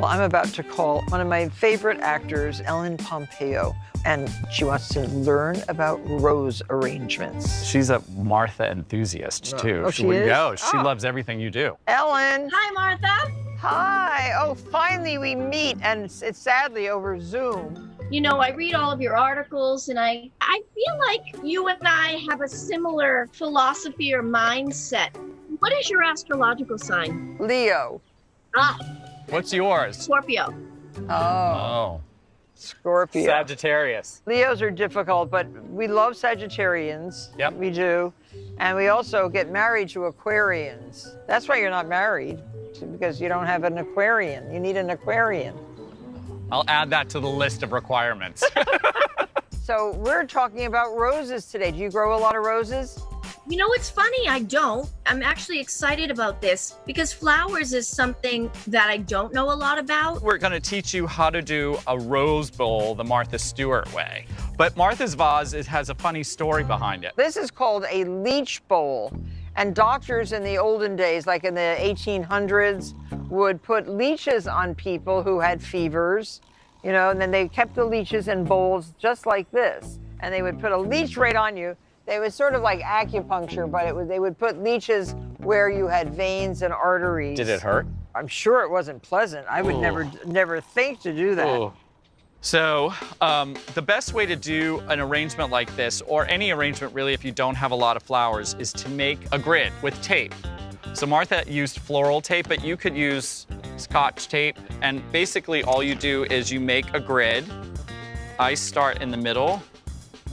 Well, I'm about to call one of my favorite actors, Ellen Pompeo, and she wants to learn about rose arrangements. She's a Martha enthusiast, too. Oh, she is? No, she loves everything you do. Ellen. Hi, Martha. Hi. Oh, finally we meet, and it's sadly over Zoom. You know, I read all of your articles, and I feel like you and I have a similar philosophy or mindset. What is your astrological sign? Leo. Ah, What's yours? Scorpio. Oh. Scorpio. Sagittarius. Leos are difficult, but we love Sagittarians. Yep. We do. And we also get married to Aquarians. That's why you're not married, because you don't have an Aquarian. You need an Aquarian. I'll add that to the list of requirements. So we're talking about roses today. Do you grow a lot of roses? You know, it's funny, I don't. I'm actually excited about this because flowers is something that I don't know a lot about. We're going to teach you how to do a rose bowl the Martha Stewart way. But Martha's vase has a funny story behind it. This is called a leech bowl. And doctors in the olden days, like in the 1800s, would put leeches on people who had fevers, you know, and then they kept the leeches in bowls just like this. And they would put a leech right on you. They was sort of like acupuncture, but they would put leeches where you had veins and arteries. Did it hurt? I'm sure it wasn't pleasant. I would never think to do that. Ooh. So the best way to do an arrangement like this, or any arrangement really if you don't have a lot of flowers, is to make a grid with tape. So Martha used floral tape, but you could use Scotch tape. And basically all you do is you make a grid. I start in the middle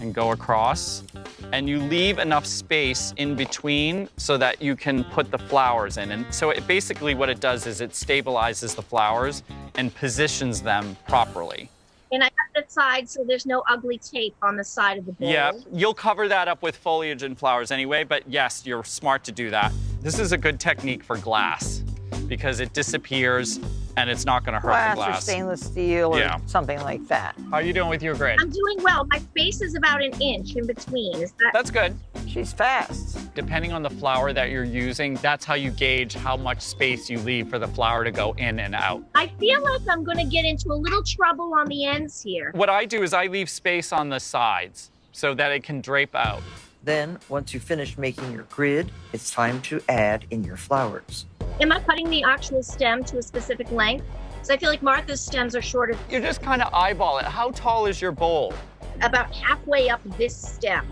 and go across. And you leave enough space in between so that you can put the flowers in. And so basically what it does is it stabilizes the flowers and positions them properly. And I got the side so there's no ugly tape on the side of the bowl. Yeah, you'll cover that up with foliage and flowers anyway, but yes, you're smart to do that. This is a good technique for glass because it disappears and it's not going to hurt the glass. Or stainless steel or something like that. How are you doing with your grid? I'm doing well. My space is about an inch in between. Is that? That's good. She's fast. Depending on the flower that you're using, that's how you gauge how much space you leave for the flower to go in and out. I feel like I'm going to get into a little trouble on the ends here. What I do is I leave space on the sides so that it can drape out. Then, once you finish making your grid, it's time to add in your flowers. Am I cutting the actual stem to a specific length? Because I feel like Martha's stems are shorter. You just kind of eyeball it. How tall is your bowl? About halfway up this stem.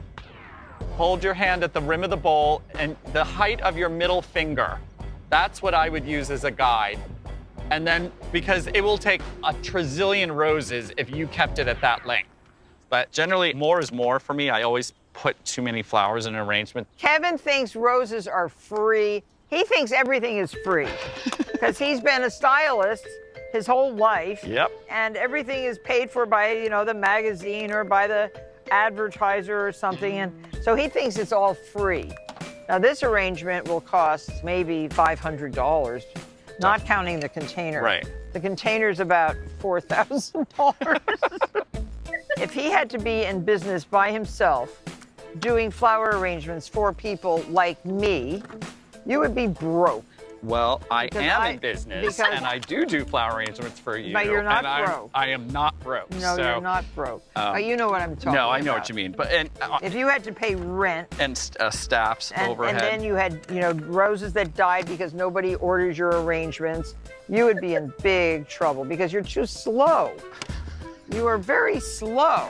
Hold your hand at the rim of the bowl and the height of your middle finger. That's what I would use as a guide. And then, because it will take a trillion roses if you kept it at that length. But generally, more is more for me. I always put too many flowers in an arrangement. Kevin thinks roses are free. He thinks everything is free because he's been a stylist his whole life. Yep. And everything is paid for by, you know, the magazine or by the advertiser or something. And so he thinks it's all free. Now, this arrangement will cost maybe $500, not counting the container. Right. The container's about $4,000. If he had to be in business by himself, doing flower arrangements for people like me, you would be broke. Well, I am in business, and I do flower arrangements for you. But you're not and broke. I am not broke. No, so, you're not broke. But you know what I'm talking about. No, I know what you mean. But if you had to pay rent and staffs overhead, and then you had, you know, roses that died because nobody orders your arrangements, you would be in big trouble because you're too slow. You are very slow.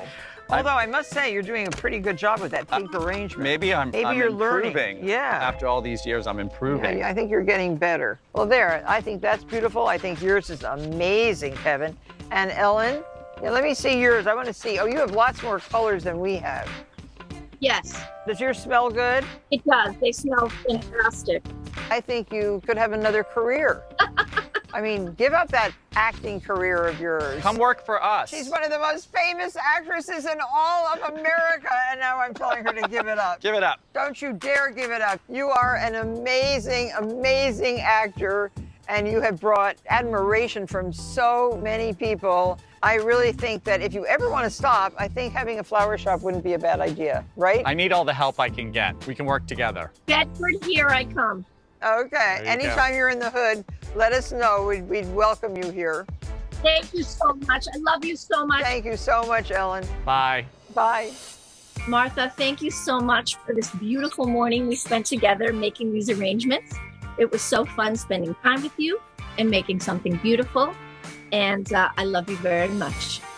Although I must say, you're doing a pretty good job with that pink arrangement. Maybe I'm you're improving. Learning. Yeah. After all these years, I'm improving. Yeah, I think you're getting better. Well, there. I think that's beautiful. I think yours is amazing, Kevin. And Ellen, let me see yours. I want to see. Oh, you have lots more colors than we have. Yes. Does yours smell good? It does. They smell fantastic. I think you could have another career. I mean, give up that acting career of yours. Come work for us. She's one of the most famous actresses in all of America, and now I'm telling her to give it up. Give it up. Don't you dare give it up. You are an amazing, amazing actor, and you have brought admiration from so many people. I really think that if you ever want to stop, I think having a flower shop wouldn't be a bad idea, right? I need all the help I can get. We can work together. Bedford, here I come. Okay. Anytime you're in the hood, let us know. We'd welcome you here. Thank you so much. I love you so much. Thank you so much, Ellen. Bye. Bye. Martha, thank you so much for this beautiful morning we spent together making these arrangements. It was so fun spending time with you and making something beautiful. And I love you very much.